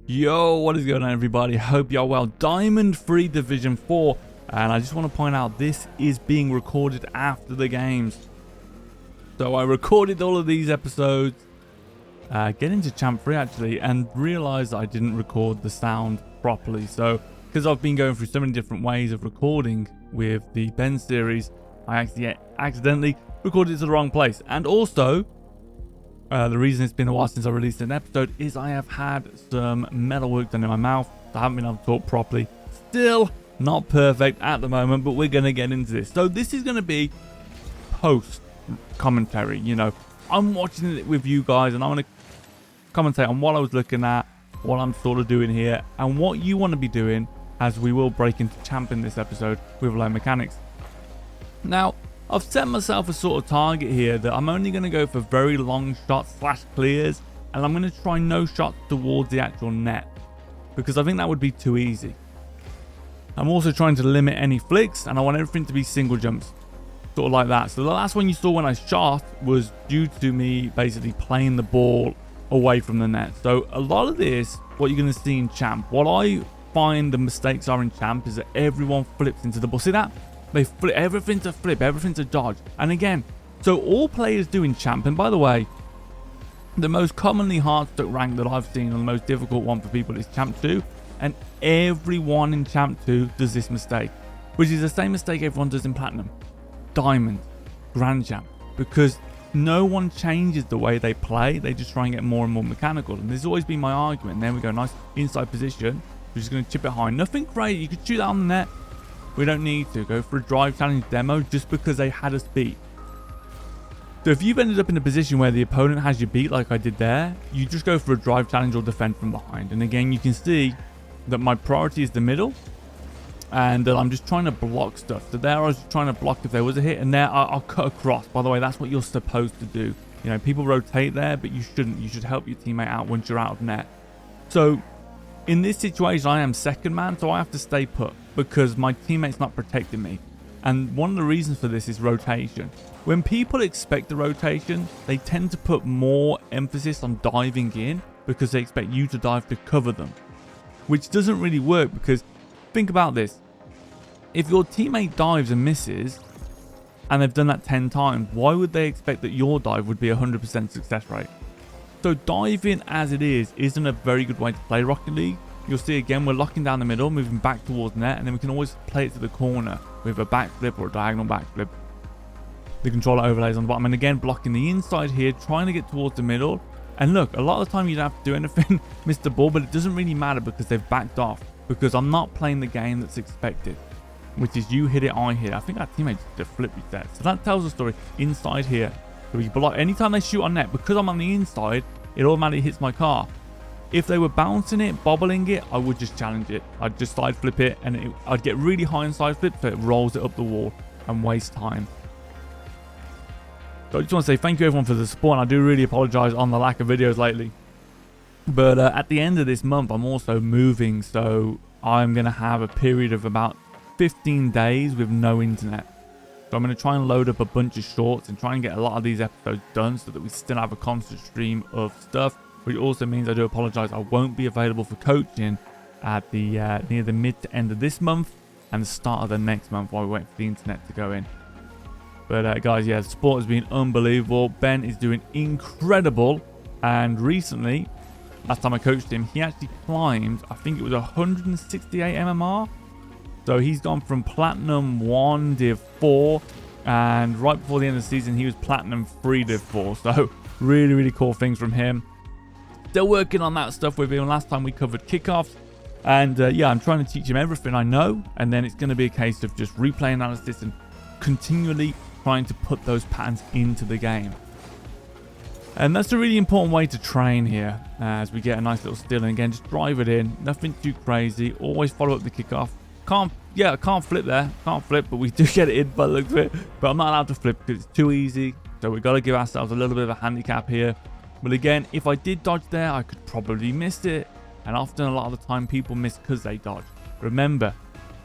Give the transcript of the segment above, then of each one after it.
Yo, what is going on, everybody? Hope y'all well. Diamond 3 Division 4, and I just want to point out this is being recorded after the games. So I recorded all of these episodes, get into Champ 3 actually, and realized I didn't record the sound properly. So because I've been going through so many different ways of recording with the Ben series, I actually accidentally recorded it to the wrong place. And also, the reason it's been a while since I released an episode is I have had some metal work done in my mouth. So I haven't been able to talk properly. Still not perfect at the moment, but we're going to get into this. So this is going to be post commentary. You know, I'm watching it with you guys and I want to commentate on what I was looking at, what I'm sort of doing here, and what you want to be doing, as we will break into Champ in this episode with low mechanics. Now, I've set myself a sort of target here that I'm only going to go for very long shots / clears, and I'm going to try no shots towards the actual net, because I think that would be too easy. I'm also trying to limit any flicks, and I want everything to be single jumps, sort of like that. So the last one you saw when I shot was due to me basically playing the ball away from the net. So a lot of this, what you're going to see in Champ, what I find the mistakes are in Champ is that everyone flips into the ball. See that? They flip, everything's a flip, everything's a dodge. And again, so all players do in Champ, and by the way, the most commonly hard stuck rank that I've seen, and the most difficult one for people, is Champ 2. And everyone in Champ 2 does this mistake, which is the same mistake everyone does in Platinum, Diamond, Grand Champ, because no one changes the way they play. They just try and get more and more mechanical. And there's always been my argument. There we go, nice inside position. We're just going to chip it high. Nothing great. You could shoot that on the net. We don't need to go for a drive challenge demo just because they had us beat. So if you've ended up in a position where the opponent has you beat like I did there, you just go for a drive challenge or defend from behind. And again, you can see that my priority is the middle, and that I'm just trying to block stuff. So there I was trying to block if there was a hit, and there I'll cut across. By the way, that's what you're supposed to do. You know, people rotate there, but you shouldn't. You should help your teammate out once you're out of net. So in this situation, I am second man, so I have to stay put because my teammate's not protecting me. And one of the reasons for this is rotation. When people expect the rotation, they tend to put more emphasis on diving in because they expect you to dive to cover them, which doesn't really work. Because think about this. If your teammate dives and misses, and they've done that 10 times, why would they expect that your dive would be 100% success rate? So diving as it is isn't a very good way to play Rocket League. You'll see again, we're locking down the middle, moving back towards net, and then we can always play it to the corner with a backflip or a diagonal backflip. The controller overlays on the bottom, and again, blocking the inside here, trying to get towards the middle. And look, a lot of the time you don't have to do anything, miss the ball, but it doesn't really matter because they've backed off, because I'm not playing the game that's expected, which is you hit it, I hit it. I think our teammate just flip reset. So that tells the story inside here. So we block anytime they shoot on net, because I'm on the inside, it automatically hits my car. If they were bouncing it, bobbling it, I would just challenge it. I'd just side flip it, and I'd get really high in side flip so it rolls it up the wall and waste time. So I just want to say thank you everyone for the support, and I do really apologize on the lack of videos lately. But at the end of this month, I'm also moving, so I'm going to have a period of about 15 days with no internet. So I'm going to try and load up a bunch of shorts and try and get a lot of these episodes done so that we still have a constant stream of stuff. Which also means I do apologize, I won't be available for coaching at the near the mid to end of this month and the start of the next month while we wait for the internet to go in. But guys, yeah, the support has been unbelievable. Ben is doing incredible, and recently, last time I coached him, he actually climbed, I think it was 168 MMR. So he's gone from Platinum 1 Div 4, and right before the end of the season he was Platinum 3 Div 4. So really, really cool things from him. Still working on that stuff with him. Last time we covered kickoffs, and yeah, I'm trying to teach him everything I know, and then it's going to be a case of just replay analysis and continually trying to put those patterns into the game. And that's a really important way to train here, as we get a nice little steal, and again, just drive it in, nothing too crazy, always follow up the kickoff. I can't flip there, can't flip, but we do get it in by the looks of it, but I'm not allowed to flip because it's too easy, so we've got to give ourselves a little bit of a handicap here. But again, if I did dodge there, I could probably miss it. And often, a lot of the time, people miss because they dodge. Remember,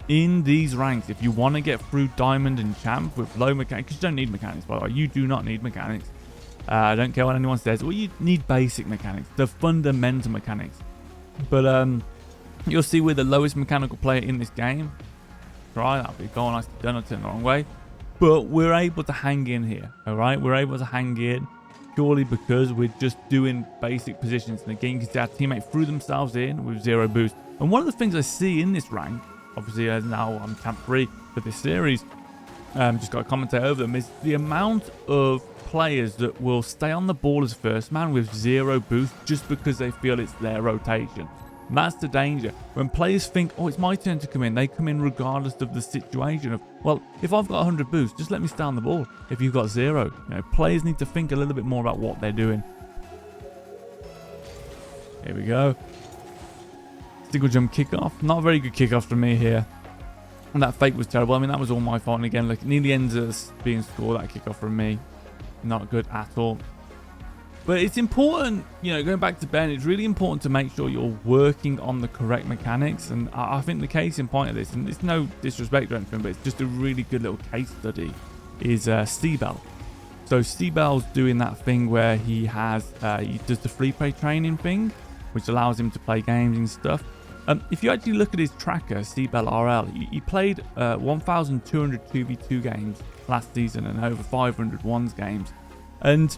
in these ranks, if you want to get through Diamond and Champ with low mechanics, because you don't need mechanics, by the way. You do not need mechanics. I don't care what anyone says. Well, you need basic mechanics, the fundamental mechanics. But you'll see we're the lowest mechanical player in this game. Right, that'll be gone. I done it in the wrong way. But we're able to hang in here, all right? We're able to hang in purely because we're just doing basic positions. And again, you can see our teammates threw themselves in with 0 boost. And one of the things I see in this rank, obviously as now I'm camp 3 for this series, just got to commentate over them, is the amount of players that will stay on the ball as first man with 0 boost just because they feel it's their rotation. And that's the danger. When players think, oh, it's my turn to come in, they come in regardless of the situation of, well, if I've got 100 boost, just let me stay on the ball. If you've got 0, you know, players need to think a little bit more about what they're doing. Here we go. Single jump kickoff. Not a very good kickoff from me here. And that fake was terrible. I mean, that was all my fault. And again, look, it nearly ends us being scored, that kickoff from me. Not good at all. But it's important, you know, going back to Ben, it's really important to make sure you're working on the correct mechanics. And I think the case in point of this, and it's no disrespect or anything, but it's just a really good little case study, is C-Bell. So C-Bell's doing that thing where he does the free play training thing, which allows him to play games and stuff. If you actually look at his tracker, C-Bell RL, he played 1,200 2v2 games last season and over 500 ones games. And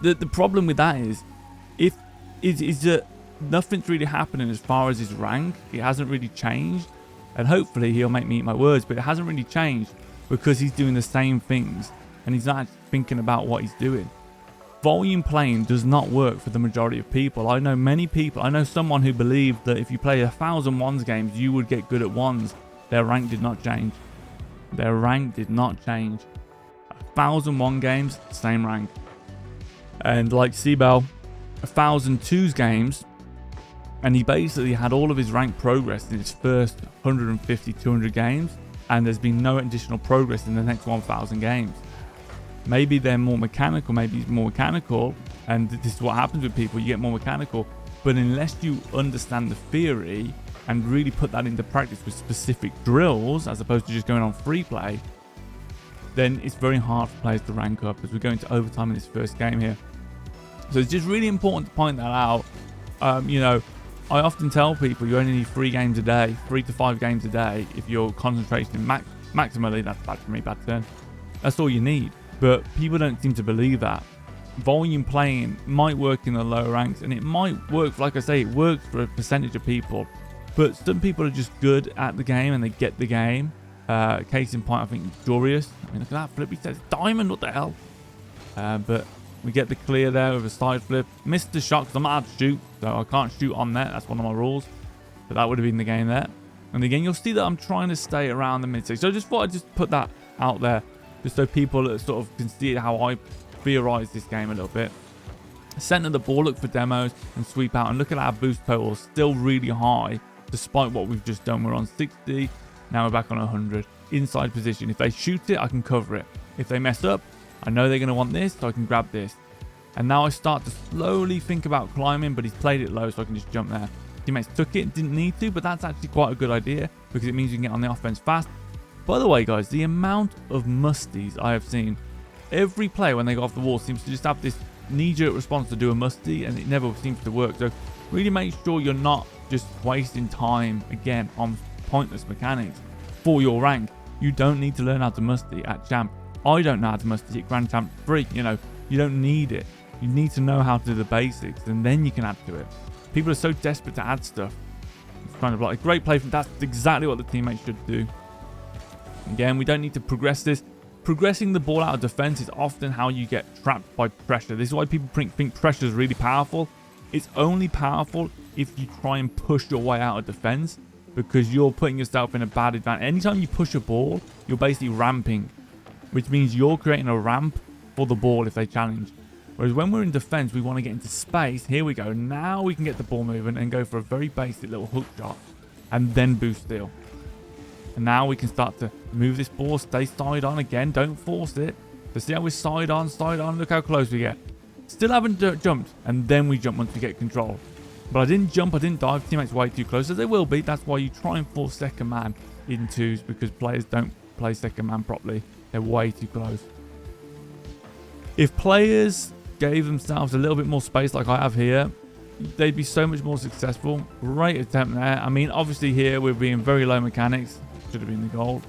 the problem with that is that nothing's really happening as far as his rank. It hasn't really changed. And hopefully he'll make me eat my words, but it hasn't really changed because he's doing the same things and he's not actually thinking about what he's doing. Volume playing does not work for the majority of people. I know many people. I know someone who believed that if you play 1,000 ones games, you would get good at ones. Their rank did not change. Their rank did not change. 1,000 one games, same rank. And like C-Bell, 1,000 twos games, and he basically had all of his rank progress in his first 150, 200 games, and there's been no additional progress in the next 1,000 games. Maybe they're more mechanical, maybe he's more mechanical, and this is what happens with people, you get more mechanical, but unless you understand the theory and really put that into practice with specific drills, as opposed to just going on free play, then it's very hard for players to rank up as we're going to overtime in this first game here. So it's just really important to point that out. You know, I often tell people you only need 3 games a day, 3 to 5 games a day if you're concentrating maximally. That's bad for me, bad turn. That's all you need. But people don't seem to believe that. Volume playing might work in the lower ranks, and it might work, like I say, it works for a percentage of people. But some people are just good at the game and they get the game. Case in point, I think Jurius. I mean, look at that flip. He says diamond, what the hell? But we get the clear there with a side flip. Missed the shot because I'm not allowed to shoot, so I can't shoot on net. That's one of my rules. But that would have been the game there. And again, you'll see that I'm trying to stay around the mid-6. So I just thought I'd just put that out there, just so people sort of can see how I theorize this game a little bit. Center the ball, look for demos and sweep out. And look at our boost total, still really high, despite what we've just done. We're on 60. Now we're back on 100. Inside position. If they shoot it, I can cover it. If they mess up, I know they're going to want this, so I can grab this. And now I start to slowly think about climbing, but he's played it low, so I can just jump there. Teammates took it, didn't need to, but that's actually quite a good idea because it means you can get on the offense fast. By the way, guys, the amount of musties I have seen, every player when they go off the wall seems to just have this knee-jerk response to do a musty, and it never seems to work. So really make sure you're not just wasting time, again, on pointless mechanics for your rank. You don't need to learn how to musty at champ. I don't know how to musty at grand champ 3. You know, you don't need it. You need to know how to do the basics, and then you can add to it. People are so desperate to add stuff. It's kind of like a great play from that's exactly what the teammates should do. Again, we don't need to progress this. Progressing the ball out of defense is often how you get trapped by pressure. This is why people think pressure is really powerful. It's only powerful if you try and push your way out of defense, because you're putting yourself in a bad advantage. Anytime you push a ball, you're basically ramping, which means you're creating a ramp for the ball if they challenge. Whereas when we're in defense, we want to get into space. Here we go. Now we can get the ball moving and go for a very basic little hook shot and then boost steal. And now we can start to move this ball, stay side on again. Don't force it. So see how we're side on. Look how close we get. Still haven't jumped. And then we jump once we get control. But I didn't jump, I didn't dive. Teammates way too close, as they will be. That's why you try and force second man in twos, because players don't play second man properly. They're way too close. If players gave themselves a little bit more space like I have here, they'd be so much more successful. Great attempt there. I mean, obviously here we're being very low mechanics. Should have been the goal.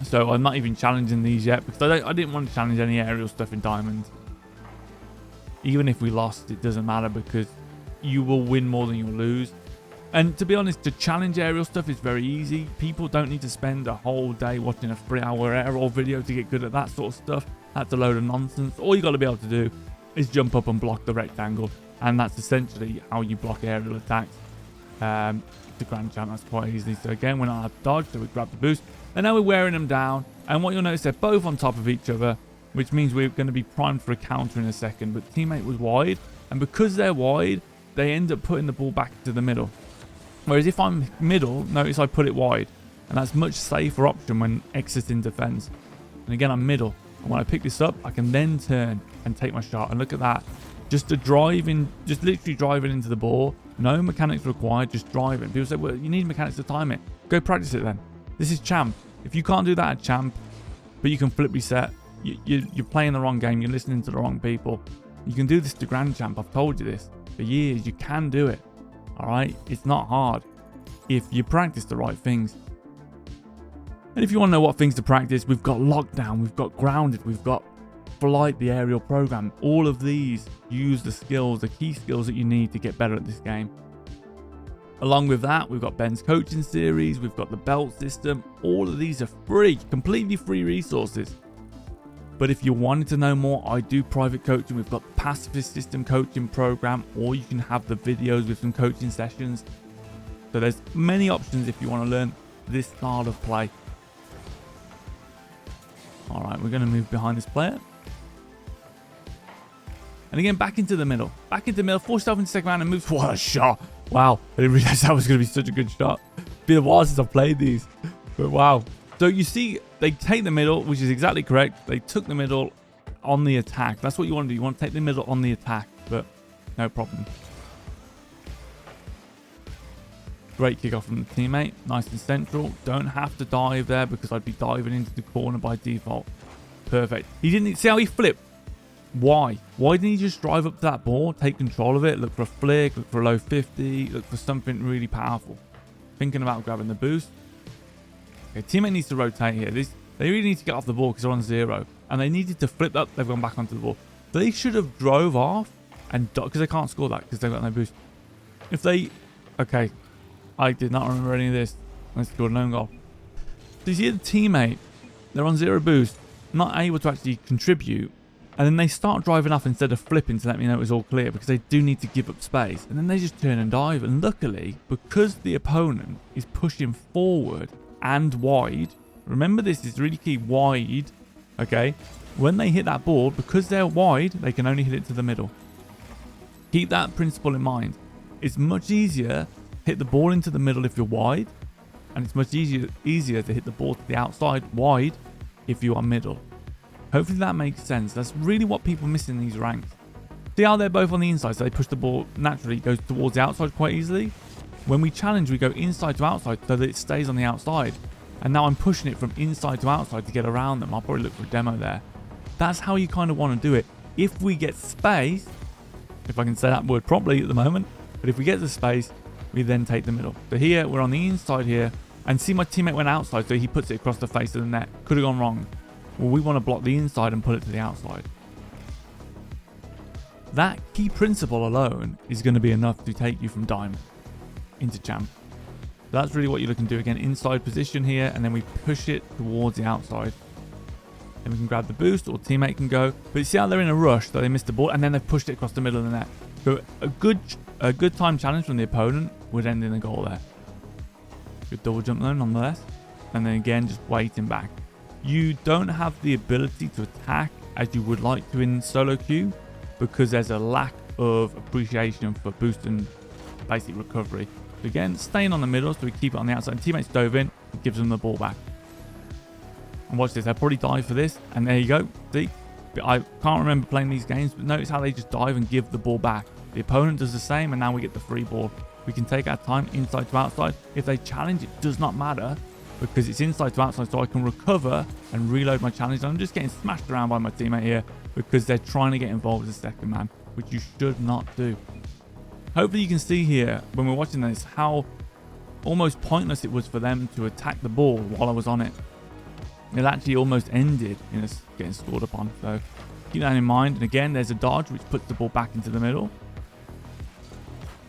So I'm not even challenging these yet because I didn't want to challenge any aerial stuff in Diamonds. Even if we lost, it doesn't matter because you will win more than you'll lose. And to be honest, to challenge aerial stuff is very easy. People don't need to spend a whole day watching a 3-hour aerial video to get good at that sort of stuff. That's a load of nonsense. All you got to be able to do is jump up and block the rectangle. And that's essentially how you block aerial attacks. The Grand Champ, that's quite easy. So again, we're not allowed to dodge, so we grab the boost. And now we're wearing them down. And what you'll notice, they're both on top of each other, which means we're going to be primed for a counter in a second. But teammate was wide. And because they're wide, they end up putting the ball back to the middle. Whereas if I'm middle, notice I put it wide. And that's a much safer option when exiting defense. And again, I'm middle. And when I pick this up, I can then turn and take my shot. And look at that. Just to drive in, just literally driving into the ball. No mechanics required, just driving. People say, well, you need mechanics to time it. Go practice it then. This is Champ. If you can't do that at Champ, but you can flip reset, you're playing the wrong game. You're listening to the wrong people. You can do this to Grand Champ. I've told you this for years. You can do it. All right? It's not hard if you practice the right things. And if you want to know what things to practice, we've got Lockdown, we've got Grounded, we've got Flight, the aerial program. All of these use the skills, the key skills that you need to get better at this game. Along with that, we've got Ben's coaching series, we've got the belt system. All of these are free, completely free resources. But if you wanted to know more, I do private coaching. We've got the Pacifist System coaching program, or you can have the videos with some coaching sessions. So there's many options if you want to learn this style of play. All right, we're going to move behind this player. And again, back into the middle. Back into the middle. Force yourself into the second round and move. What a shot. Wow. I didn't realize that was going to be such a good shot. It's been a while since I've played these. But wow. So you see, they take the middle, which is exactly correct. They took the middle on the attack. That's what you want to do. You want to take the middle on the attack. But no problem. Great kickoff from the teammate. Nice and central. Don't have to dive there because I'd be diving into the corner by default. Perfect. He didn't see how he flipped. Why? Why didn't he just drive up to that ball, take control of it, look for a flick, look for a low 50, look for something really powerful? Thinking about grabbing the boost. Okay, teammate needs to rotate here. They really need to get off the ball because they're on 0. And they needed to flip that. They've gone back onto the ball. They should have drove off and because they can't score that because they've got no boost. If they... Okay. I did not remember any of this. Let's score an own goal. So you see the teammate, they're on 0 boost, not able to actually contribute. And then they start driving off instead of flipping to let me know it was all clear because they do need to give up space. And then they just turn and dive. And luckily, because the opponent is pushing forward and wide, remember this is really key, wide, okay? When they hit that ball, because they're wide, they can only hit it to the middle. Keep that principle in mind. It's much easier to hit the ball into the middle if you're wide. And it's much easier to hit the ball to the outside wide if you are middle. Hopefully that makes sense. That's really what people miss in these ranks. See how they're both on the inside, so they push the ball naturally, goes towards the outside quite easily. When we challenge, we go inside to outside so that it stays on the outside. And now I'm pushing it from inside to outside to get around them. I'll probably look for a demo there. That's how you kind of want to do it. If we get space, if I can say that word properly at the moment, but if we get the space, we then take the middle. So here, we're on the inside here, and see my teammate went outside, so he puts it across the face of the net. Could have gone wrong. Well, we want to block the inside and pull it to the outside. That key principle alone is going to be enough to take you from diamond into champ. So that's really what you're looking to do. Again, inside position here, and then we push it towards the outside. Then we can grab the boost, or teammate can go. But you see how they're in a rush, so they missed the ball, and then they've pushed it across the middle of the net. So a good time challenge from the opponent would end in a goal there. Good double jump though, nonetheless. And then again, just waiting back. You don't have the ability to attack as you would like to in solo queue because there's a lack of appreciation for boost and basic recovery. So again, staying on the middle, so we keep it on the outside. And teammates dove in, it gives them the ball back. And watch this, they'll probably dive for this, and there you go. See, I can't remember playing these games, but notice how they just dive and give the ball back. The opponent does the same, and now we get the free ball. We can take our time inside to outside. If they challenge, it does not matter, because it's inside to outside, so I can recover and reload my challenge. I'm just getting smashed around by my teammate here because they're trying to get involved as a second man, which you should not do. Hopefully you can see here when we're watching this how almost pointless it was for them to attack the ball while I was on it. It actually almost ended in us getting scored upon. So keep that in mind. And again, there's a dodge which puts the ball back into the middle.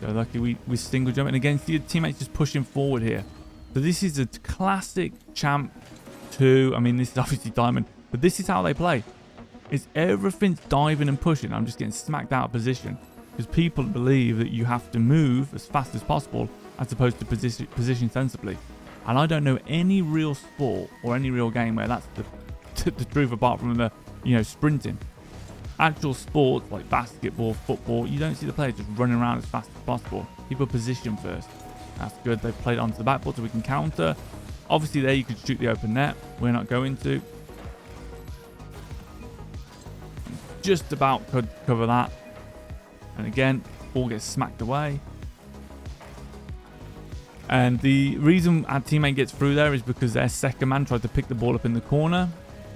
So lucky we single jump. And again, see your teammates just pushing forward here. So this is a classic Champ 2. I mean, this is obviously Diamond, but this is how they play. It's everything's diving and pushing. I'm just getting smacked out of position because people believe that you have to move as fast as possible as opposed to position sensibly. And I don't know any real sport or any real game where that's the truth, apart from the, sprinting. Actual sports like basketball, football, you don't see the players just running around as fast as possible. People position first. That's good. They've played it onto the backboard so we can counter. Obviously there you could shoot the open net. We're not going to. Just about could cover that. And again, ball gets smacked away. And the reason our teammate gets through there is because their second man tried to pick the ball up in the corner.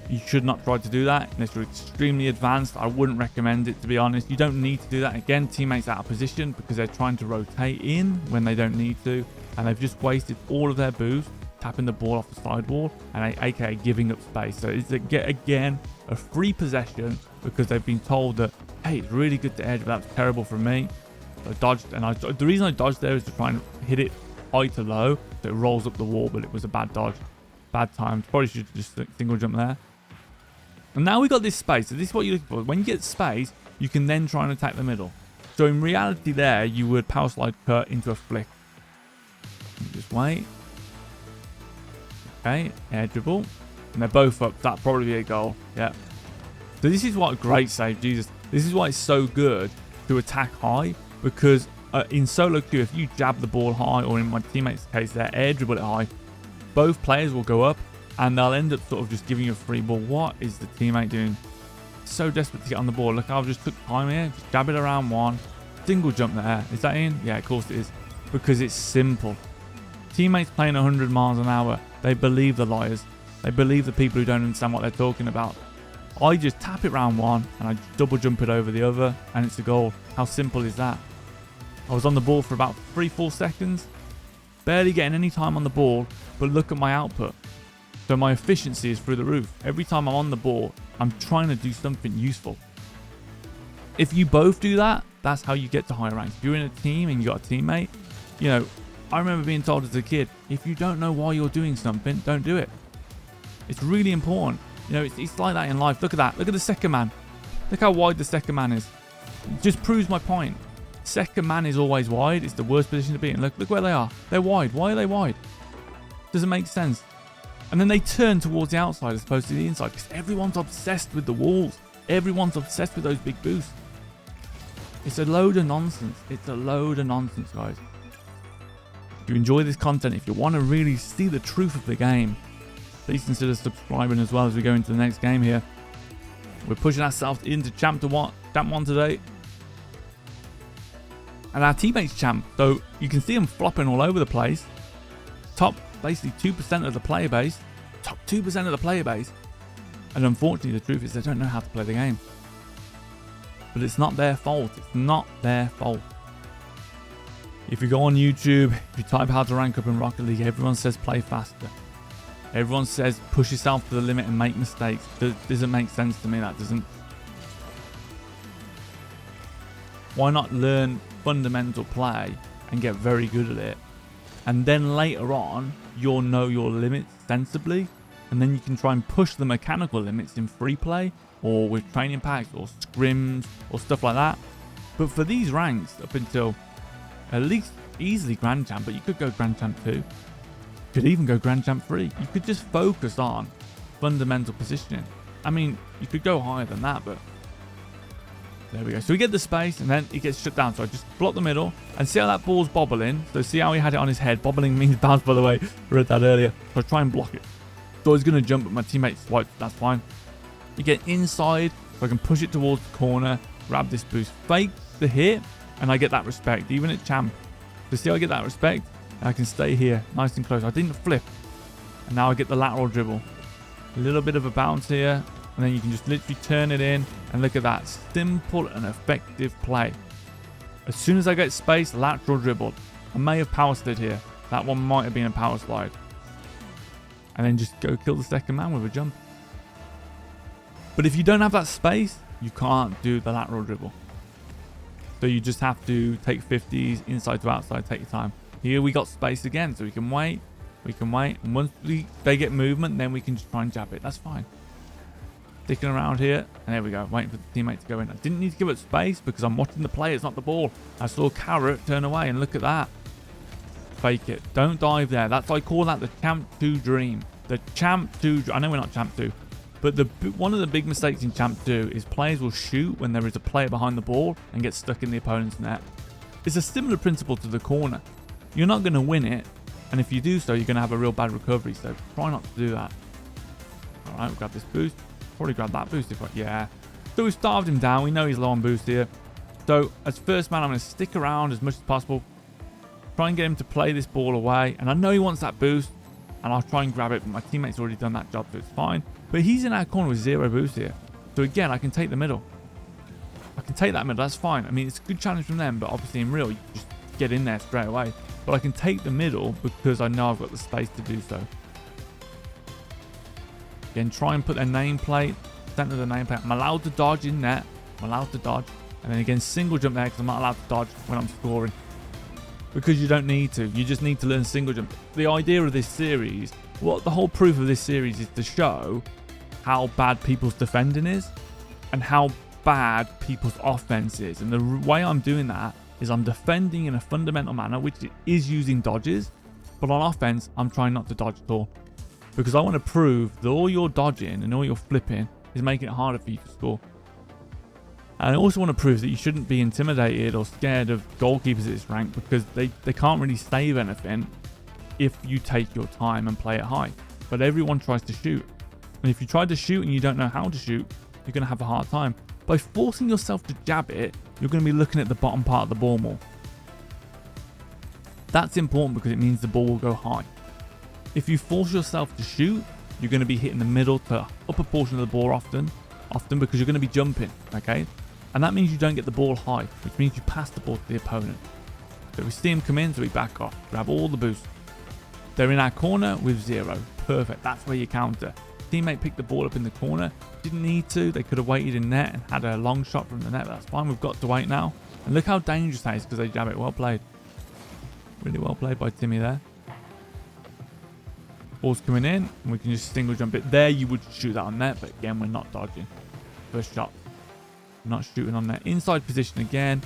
You should not try to do that unless you're extremely advanced. I wouldn't recommend it, to be honest. You don't need to do that. Again, teammates out of position because they're trying to rotate in when they don't need to. And they've just wasted all of their boost tapping the ball off the sidewall and aka giving up space. So it's again a free possession because they've been told that, hey, it's really good to edge, but that's terrible from me. So I dodged, and the reason I dodged there is to try and hit it high to low so it rolls up the wall, but it was a bad dodge. Bad time. Probably should just single jump there. And now we got this space. So this is what you're looking for. When you get space, you can then try and attack the middle. So in reality there, you would power slide cut into a flick. Just wait. Okay, air dribble. And they're both up. That'd probably be a goal. Yeah. So this is what a great save, Jesus. This is why it's so good to attack high, because in solo queue, if you jab the ball high, or in my teammate's case, they're air dribble it high, both players will go up and they'll end up sort of just giving you a free ball. What is the teammate doing? So desperate to get on the ball. Look, I've just took time here. Just jab it around one. Single jump there. Is that in? Yeah, of course it is. Because it's simple. Teammates playing 100 miles an hour. They believe the liars. They believe the people who don't understand what they're talking about. I just tap it round one and I double jump it over the other and it's a goal. How simple is that? I was on the ball for about 3-4 seconds. Barely getting any time on the ball, but look at my output. So my efficiency is through the roof. Every time I'm on the ball, I'm trying to do something useful. If you both do that, that's how you get to higher ranks. If you're in a team and you got a teammate, I remember being told as a kid, if you don't know why you're doing something, don't do it. It's really important. It's like that in life. Look at that. Look at the second man. Look how wide the second man is. It just proves my point. Second man is always wide. It's the worst position to be in. Look where they are. They're wide. Why are they wide? Doesn't make sense. And then they turn towards the outside as opposed to the inside because everyone's obsessed with the walls. Everyone's obsessed with those big boosts. It's a load of nonsense. It's a load of nonsense, guys. If you enjoy this content, if you want to really see the truth of the game, please consider subscribing as well as we go into the next game here. We're pushing ourselves into Champ 1 today. And our teammates champ. So you can see them flopping all over the place. Top basically 2% of the player base. Top 2% of the player base. And unfortunately the truth is they don't know how to play the game. But it's not their fault. It's not their fault. If you go on YouTube, if you type how to rank up in Rocket League, everyone says play faster. Everyone says push yourself to the limit and make mistakes. Doesn't make sense to me. That doesn't. Why not learn fundamental play and get very good at it, and then later on you'll know your limits sensibly, and then you can try and push the mechanical limits in free play or with training packs or scrims or stuff like that. But for these ranks up until at least easily Grand Champ, but you could go Grand Champ 2, you could even go Grand Champ 3, you could just focus on fundamental positioning. I mean, you could go higher than that, but there we go. So we get the space and then it gets shut down. So I just block the middle and see how that ball's bobbling. So see how he had it on his head. Bobbling means bounce, by the way. I read that earlier. So I try and block it. So I was going to jump, but my teammate swiped. That's fine. You get inside so I can push it towards the corner, grab this boost, fake the hit, and I get that respect, even at champ. So see how I get that respect? And I can stay here nice and close. I didn't flip. And now I get the lateral dribble. A little bit of a bounce here. And then you can just literally turn it in and look at that. Simple and effective play. As soon as I get space, lateral dribble. I may have power slid here. That one might have been a power slide. And then just go kill the second man with a jump. But if you don't have that space, you can't do the lateral dribble. So you just have to take 50s, inside to outside, take your time. Here we got space again, so we can wait. We can wait. And once they get movement, then we can just try and jab it. That's fine. Sticking around here. And there we go. Waiting for the teammate to go in. I didn't need to give it space because I'm watching the players, not the ball. I saw Carrot turn away, and look at that. Fake it. Don't dive there. I call that the Champ 2 dream. The Champ 2... I know we're not Champ 2. But one of the big mistakes in Champ 2 is players will shoot when there is a player behind the ball and get stuck in the opponent's net. It's a similar principle to the corner. You're not going to win it, and if you do so, you're going to have a real bad recovery, so try not to do that. Alright, we'll grab this boost. Probably grab that boost if I... Yeah. So we've starved him down. We know he's low on boost here. So as first man, I'm going to stick around as much as possible. Try and get him to play this ball away, and I know he wants that boost, and I'll try and grab it, but my teammate's already done that job, so it's fine. But he's in our corner with 0 boost here. So again, I can take the middle. I can take that middle, that's fine. I mean, it's a good challenge from them, but obviously in real, you just get in there straight away. But I can take the middle because I know I've got the space to do so. Again, try and put their nameplate, center of the nameplate. I'm allowed to dodge in net. I'm allowed to dodge. And then again, single jump there because I'm not allowed to dodge when I'm scoring. Because you don't need to. You just need to learn single jump. The idea of this series, the whole proof of this series is to show how bad people's defending is and how bad people's offense is. And the way I'm doing that is I'm defending in a fundamental manner, which is using dodges. But on offense, I'm trying not to dodge at all. Because I want to prove that all your dodging and all your flipping is making it harder for you to score. And I also want to prove that you shouldn't be intimidated or scared of goalkeepers at this rank because they can't really save anything if you take your time and play it high. But everyone tries to shoot. And if you try to shoot and you don't know how to shoot, you're going to have a hard time. By forcing yourself to jab it, you're going to be looking at the bottom part of the ball more. That's important because it means the ball will go high. If you force yourself to shoot, you're going to be hitting the middle to upper portion of the ball often because you're going to be jumping, okay? And that means you don't get the ball high, which means you pass the ball to the opponent. So we see him come in, so we back off, grab all the boost. They're in our corner with 0. Perfect, that's where you counter. Teammate picked the ball up in the corner. Didn't need to. They could have waited in net and had a long shot from the net. But that's fine. We've got to wait now. And look how dangerous that is because they jab it. Well played. Really well played by Timmy there. Ball's coming in. And we can just single jump it. There you would shoot that on net. But again, we're not dodging. First shot. Not shooting on net. Inside position again.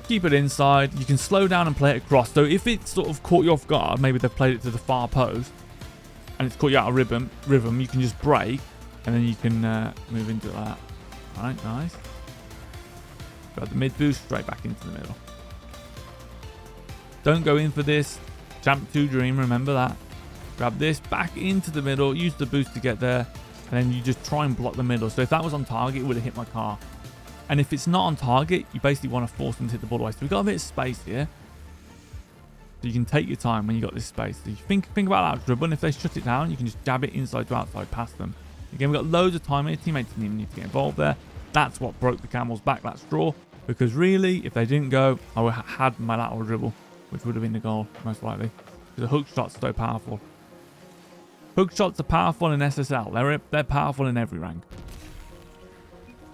Keep it inside. You can slow down and play it across. So if it sort of caught you off guard, maybe they've played it to the far post. And it's caught you out of rhythm, you can just break and then you can move into that. Alright, nice. Got the mid boost straight back into the middle. Don't go in for this. Champ 2 dream, remember that. Grab this back into the middle, use the boost to get there, and then you just try and block the middle. So if that was on target, it would have hit my car. And if it's not on target, you basically want to force them to hit the ball away. So we've got a bit of space here. So you can take your time when you got this space. So you think about that dribble, and if they shut it down, you can just jab it inside to outside past them. Again, we've got loads of time here. Teammates didn't even need to get involved there. That's what broke the camel's back, that straw. Because really, if they didn't go, I would have had my lateral dribble, which would have been the goal, most likely. Because the hook shot's so powerful. Hook shots are powerful in SSL. They're powerful in every rank.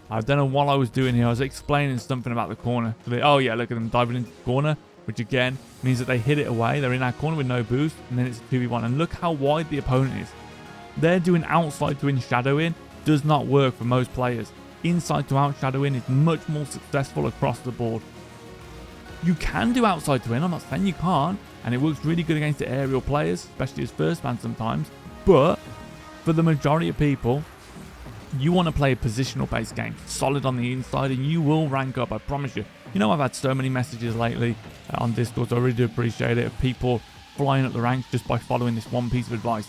I don't know what I was doing here. I was explaining something about the corner. Oh yeah, look at them diving into the corner. Which again means that they hit it away. They're in our corner with no boost, and then it's a 2v1. And look how wide the opponent is. They're doing outside to in shadow in. Does not work for most players. Inside to out shadow in is much more successful across the board. You can do outside to in. I'm not saying you can't. And it works really good against the aerial players, especially as first man sometimes. But for the majority of people, you want to play a positional based game, solid on the inside, and you will rank up, I promise you. You know, I've had so many messages lately on Discord, so I really do appreciate it, of people flying up the ranks just by following this one piece of advice.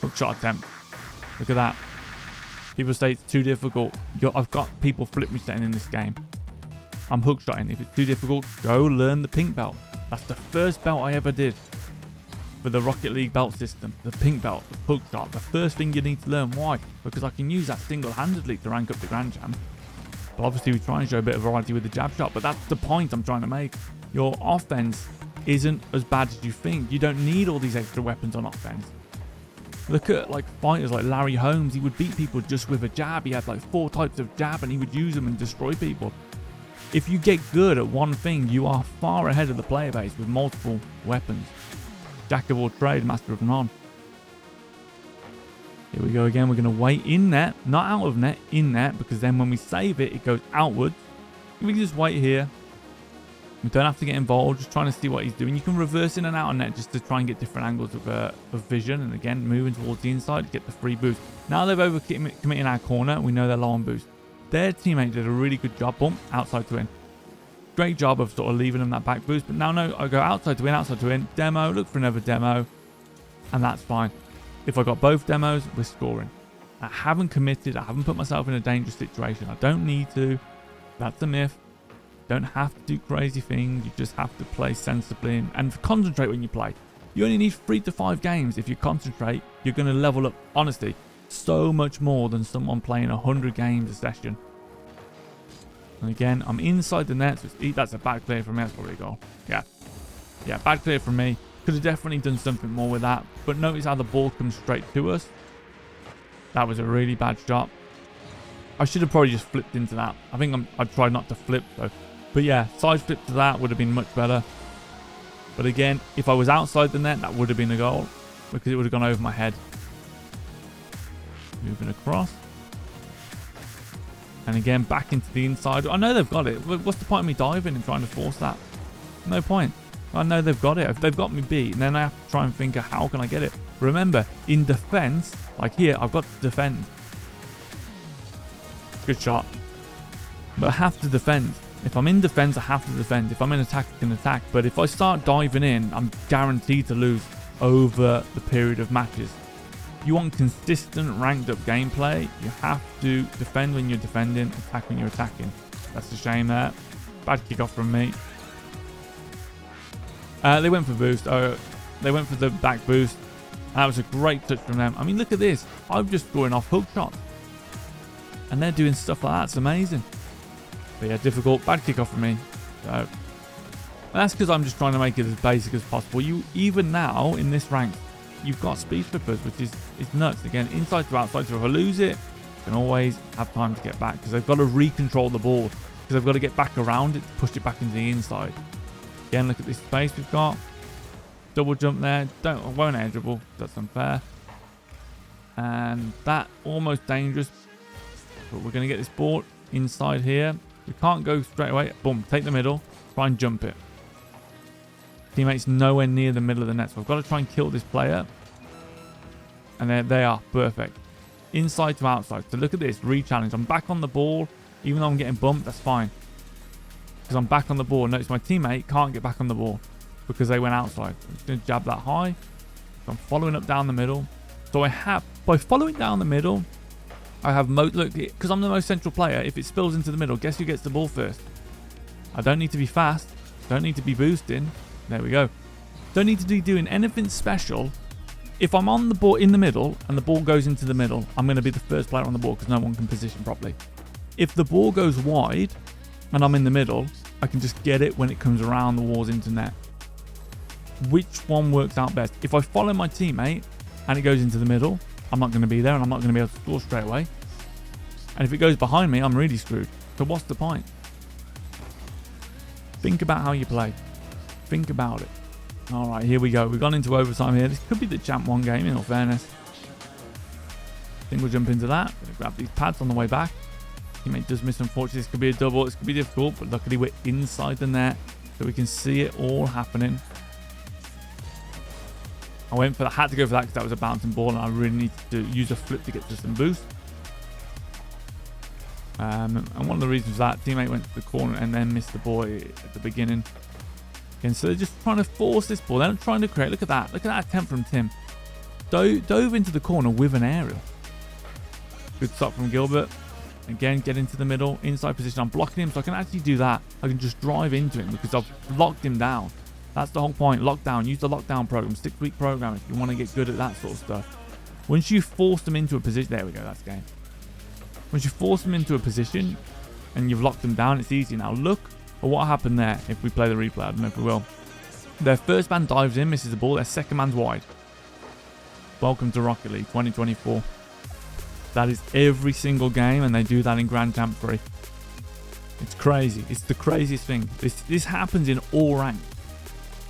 Hook shot attempt. Look at that. People say it's too difficult. I've got people flip resetting in this game. I'm hook shotting. If it's too difficult, go learn the pink belt. That's the first belt I ever did for the Rocket League belt system. The pink belt, the hook shot. The first thing you need to learn. Why? Because I can use that single-handedly to rank up the Grand Champ. But obviously we try and show a bit of variety with the jab shot, but that's the point I'm trying to make. Your offense isn't as bad as you think. You don't need all these extra weapons on offense. Look at like fighters like Larry Holmes. He would beat people just with a jab. He had like 4 types of jab and he would use them and destroy people. If you get good at one thing, you are far ahead of the player base with multiple weapons. Jack of all trades, master of none. Here we go again. We're going to wait in net, not out of net, in net, because then when we save it, it goes outwards. We can just wait here. We don't have to get involved, just trying to see what he's doing. You can reverse in and out of net just to try and get different angles of vision. And again, moving towards the inside to get the free boost. Now they've overcommitted our corner. We know they're low on boost. Their teammate did a really good job. Boom, outside to in. Great job of sort of leaving them that back boost. But now, no, I go outside to in. Demo, look for another demo. And that's fine. If I got both demos, we're scoring. I haven't committed. I haven't put myself in a dangerous situation. I don't need to. That's a myth. Don't have to do crazy things. You just have to play sensibly and concentrate when you play. You only need 3 to 5 games. If you concentrate, you're going to level up, honestly, so much more than someone playing 100 games a session. And again, I'm inside the net. So that's a bad clear from me. That's probably a goal. Yeah, bad clear from me. Could have definitely done something more with that. But notice how the ball comes straight to us. That was a really bad shot. I should have probably just flipped into that. I think I'd try not to flip though. But yeah, side flip to that would have been much better. But again, if I was outside the net, that would have been a goal. Because it would have gone over my head. Moving across. And again, back into the inside. I know they've got it. What's the point of me diving and trying to force that? No point. I know they've got it. If they've got me beat, and then I have to try and think of how can I get it. Remember, in defense, like here, I've got to defend. Good shot. But I have to defend. If I'm in defense, I have to defend. If I'm in attack, I can attack. But if I start diving in, I'm guaranteed to lose over the period of matches. If you want consistent ranked up gameplay, you have to defend when you're defending, attack when you're attacking. That's a shame there. Bad kickoff from me. They went for boost. They went for the back boost. That was a great touch from them. I mean, look at this. I'm just scoring off hook shots. And they're doing stuff like that. It's amazing. But yeah, difficult. Bad kickoff from me. So that's because I'm just trying to make it as basic as possible. Even now, in this rank, you've got speed flippers, which is nuts. Again, inside to outside. So if I lose it, I can always have time to get back. Because they've got to recontrol the ball. Because they've got to get back around it to push it back into the inside. Again, look at this space we've got. Double jump there. Won't air dribble. That's unfair. And that almost dangerous. But we're going to get this ball inside here. We can't go straight away. Boom. Take the middle. Try and jump it. Teammates nowhere near the middle of the net. So I've got to try and kill this player. And there they are. Perfect. Inside to outside. So look at this. Re-challenge. I'm back on the ball. Even though I'm getting bumped, that's fine. Because I'm back on the ball. Notice my teammate can't get back on the ball. Because they went outside. I'm just going to jab that high. So I'm following up down the middle. So I have, by following down the middle, I have look, because I'm the most central player, if it spills into the middle, guess who gets the ball first? I don't need to be fast. Don't need to be boosting. There we go. Don't need to be doing anything special. If I'm on the ball in the middle and the ball goes into the middle, I'm going to be the first player on the ball because no one can position properly. If the ball goes wide and I'm in the middle, I can just get it when it comes around the walls into net. Which one works out best? If I follow my teammate and it goes into the middle, I'm not going to be there and I'm not going to be able to score straight away. And if it goes behind me, I'm really screwed. So what's the point? Think about how you play. Think about it. All right, here we go. We've gone into overtime here. This could be the Champ 1 game, in all fairness. I think we'll jump into that. Gonna grab these pads on the way back. Teammate does miss, unfortunately. This could be a double. This could be difficult, but luckily we're inside the net, so we can see it all happening. I had to go for that because that was a bouncing ball, and I really need to use a flip to get to some boost. And one of the reasons for that, teammate went to the corner and then missed the ball at the beginning. And so they're just trying to force this ball. They're not trying to create. Look at that. Look at that attempt from Tim. Dove into the corner with an aerial. Good stop from Gilbert. Again, get into the middle, inside position. I'm blocking him, so I can actually do that. I can just drive into him because I've locked him down. That's the whole point. Lockdown. Use the lockdown program. 6-week program if you want to get good at that sort of stuff. Once you force them into a position... There we go. That's game. Once you force them into a position, and you've locked them down, it's easy. Now look at what happened there if we play the replay. I don't know if we will. Their first man dives in, misses the ball. Their second man's wide. Welcome to Rocket League 2024. That is every single game, and they do that in Grand Champ 3. It's crazy. It's the craziest thing. This happens in all ranks.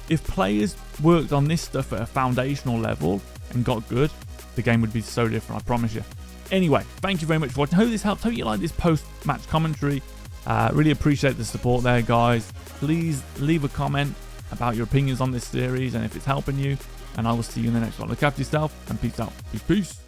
If players worked on this stuff at a foundational level and got good, the game would be so different, I promise you. Anyway, thank you very much for watching. Hope this helps. Hope you like this post-match commentary. Really appreciate the support there, guys. Please leave a comment about your opinions on this series and if it's helping you. And I will see you in the next one. Look after yourself and peace out. Peace.